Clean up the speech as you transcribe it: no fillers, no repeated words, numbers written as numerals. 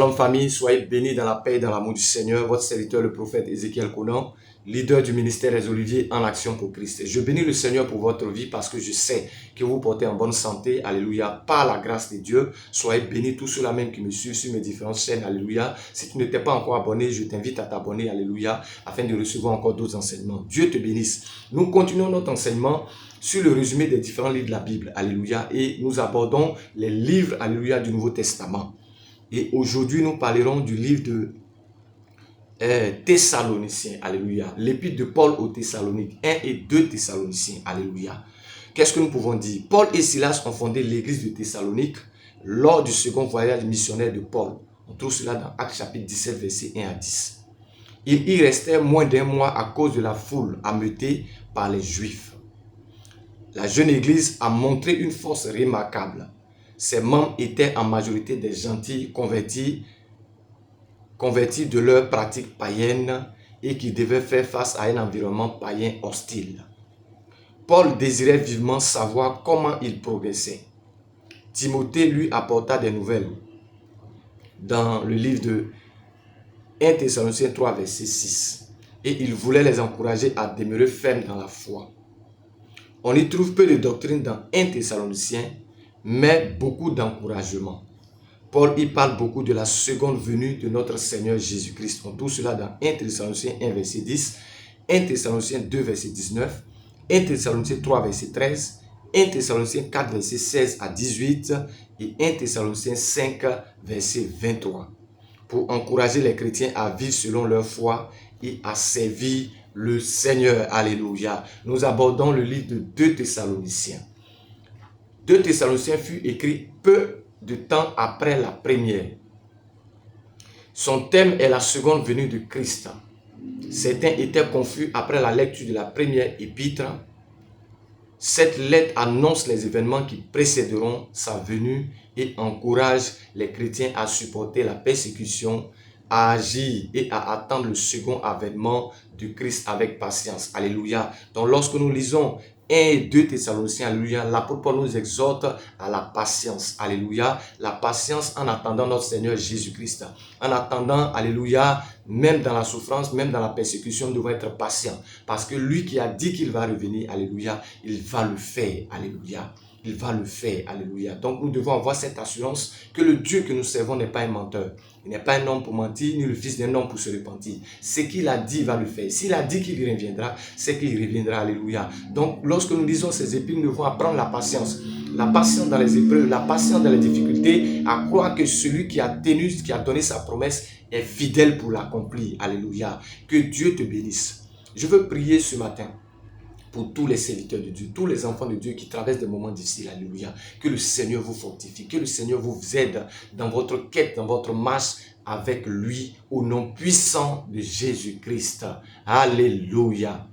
Shalom famille, soyez bénis dans la paix et dans l'amour du Seigneur. Votre serviteur, le prophète Ézéchiel Conan, leader du ministère des Oliviers en action pour Christ. Je bénis le Seigneur pour votre vie parce que je sais que vous portez en bonne santé. Alléluia. Par la grâce de Dieu, soyez bénis tous ceux-là même qui me suivent sur mes différentes chaînes. Alléluia. Si tu n'étais pas encore abonné, je t'invite à t'abonner. Alléluia. Afin de recevoir encore d'autres enseignements. Dieu te bénisse. Nous continuons notre enseignement sur le résumé des différents livres de la Bible. Alléluia. Et nous abordons les livres, alléluia, du Nouveau Testament. Et aujourd'hui, nous parlerons du livre de Thessaloniciens, alléluia. L'épître de Paul aux Thessaloniques, 1 et 2 Thessaloniciens, alléluia. Qu'est-ce que nous pouvons dire? Paul et Silas ont fondé l'église de Thessalonique lors du second voyage missionnaire de Paul. On trouve cela dans Actes chapitre 17, versets 1 à 10. Ils y restèrent moins d'un mois à cause de la foule ameutée par les Juifs. La jeune église a montré une force remarquable. Ses membres étaient en majorité des gentils convertis de leurs pratiques païennes et qui devaient faire face à un environnement païen hostile. Paul désirait vivement savoir comment il progressait. Timothée lui apporta des nouvelles dans le livre de 1 Thessaloniciens 3, verset 6. Et il voulait les encourager à demeurer fermes dans la foi. On y trouve peu de doctrine dans 1 Thessaloniciens, mais beaucoup d'encouragement. Paul y parle beaucoup de la seconde venue de notre Seigneur Jésus-Christ. On trouve cela dans 1 Thessaloniciens 1, verset 10, 1 Thessaloniciens 2, verset 19, 1 Thessaloniciens 3, verset 13, 1 Thessaloniciens 4, verset 16 à 18 et 1 Thessaloniciens 5, verset 23. Pour encourager les chrétiens à vivre selon leur foi et à servir le Seigneur. Alléluia. Nous abordons le livre de 2 Thessaloniciens. 2 Thessaloniciens fut écrit peu de temps après la première. Son thème est la seconde venue de Christ. Certains étaient confus après la lecture de la première épître. Cette lettre annonce les événements qui précéderont sa venue et encourage les chrétiens à supporter la persécution, à agir et à attendre le second avènement de Christ avec patience. Alléluia. Donc lorsque nous lisons 1 et 2 Thessaloniciens, alléluia, l'apôtre Paul nous exhorte à la patience, alléluia, la patience en attendant notre Seigneur Jésus-Christ, en attendant, alléluia, même dans la souffrance, même dans la persécution, nous devons être patients, parce que lui qui a dit qu'il va revenir, alléluia, il va le faire, alléluia. Il va le faire, alléluia. Donc nous devons avoir cette assurance que le Dieu que nous servons n'est pas un menteur. Il n'est pas un homme pour mentir, ni le fils d'un homme pour se repentir. Ce qu'il a dit, il va le faire. S'il a dit qu'il reviendra, c'est qu'il reviendra, alléluia. Donc lorsque nous lisons ces épîtres, nous devons apprendre la patience. La patience dans les épreuves, la patience dans les difficultés, à croire que celui qui a tenu, qui a donné sa promesse est fidèle pour l'accomplir, alléluia. Que Dieu te bénisse. Je veux prier ce matin pour tous les serviteurs de Dieu, tous les enfants de Dieu qui traversent des moments difficiles, alléluia. Que le Seigneur vous fortifie, que le Seigneur vous aide dans votre quête, dans votre marche avec lui, au nom puissant de Jésus-Christ. Alléluia.